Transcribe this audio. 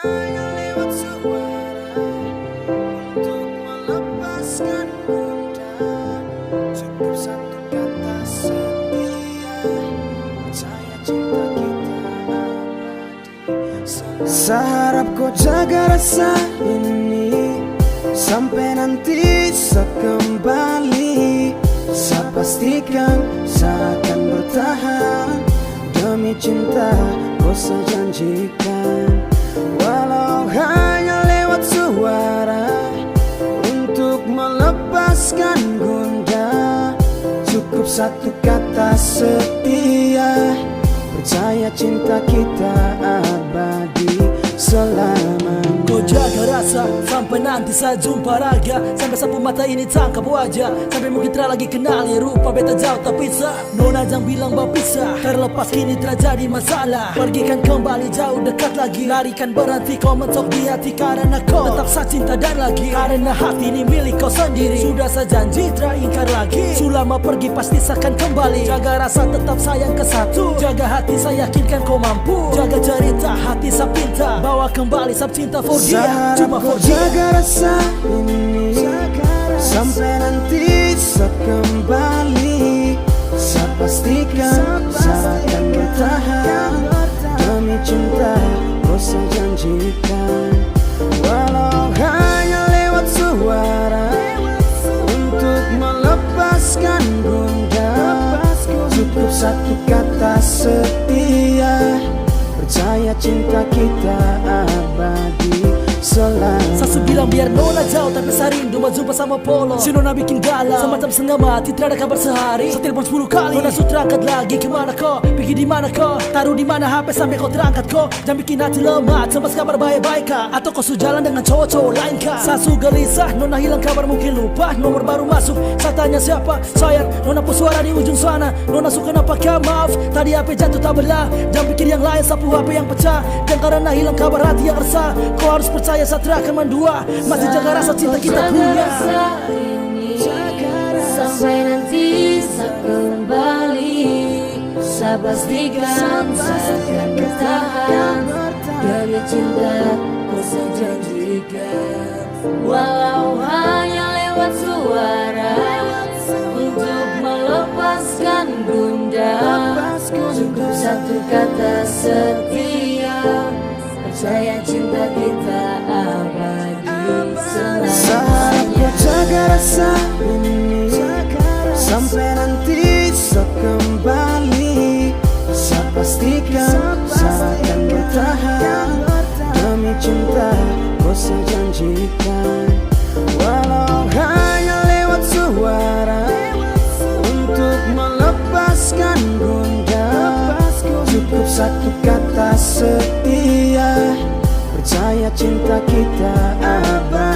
hanya lewat suara untuk melepaskan bunda. Cukup satu kata setia, percaya cinta kita abadi. Seharap kau jaga rasa ini sampai nanti saya kembali. Saya pastikan saya akan bertahan demi cinta. Kau saya janjikan, walau hanya lewat suara untuk melepaskan gundah. Cukup satu kata setia, percaya cinta kita abadi selamanya. Kau jaga rasa sampai nanti saya jumpa raga, sampai sapu mata ini tangkap wajah, sampai mungkin tak lagi kenali rupa beta jauh tak bisa. Nona jangan bilang berpisah, terlepas kini terjadi masalah. Pergikan kembali jauh dekat lagi, larikan berhenti kau mentok di hati. Karena kau tetap saya cinta dan lagi, karena hati ini milik kau sendiri. Sudah saya janji tak ingkar lagi, selama pergi pasti saya akan kembali. Jaga rasa tetap sayang ke satu, jaga hati saya yakinkan kau mampu. Jaga cerita hati saya pinta, bawa kembali sab cinta for dia, cuma for dia. Jaga rasa ini sampai nanti saya kembali. Saya pastikan saya akan bertahan demi cinta. Kau saya janjikan, walau hanya lewat suara untuk melepaskan gundah. Cukup satu kata setia, percaya cinta kita abadi selamanya. Saya bilang biar nona jauh tapi saya rindu mau jumpa sama Polo. Si nona bikin galau, semacam setengah mati tidak ada kabar sehari. Saya telepon 10 kali, nona sudah terangkat lagi. Kemana kau? Pergi di mana kau? Taruh di mana HP sampai kau terangkat kau? Jangan bikin hati lemah, sembas kabar baik-baik kah? Atau kau jalan dengan cowok-cowok lain kah? Saya gelisah, nona hilang kabar mungkin lupa. Nomor baru masuk, saya tanya siapa? Sayang, nona pun suara di ujung sana. Nona suka napakah maaf? Tadi HP jatuh tak belah. Jangan pikir yang lain, sapu HP yang pecah. Dan karena hilang kabar hati yang resah, kau harus percaya saya akan mendua. Masih jaga rasa cinta kita punya. Sampai nanti saya kembali. Saya pastikan saya akan bertahan demi cinta. Kau saya janjikan, walau hanya lewat suara untuk melepaskan gundah. Cukup satu kata setia, percaya cinta kita abadi selamanya. Jaga rasa ini sampai nanti saya kembali. Saya pastikan saya akan bertahan demi cinta. Kau saya janjikan, walau hanya lewat suara untuk melepaskan gundah. Cukup satu kata setia, percaya cinta kita abadi.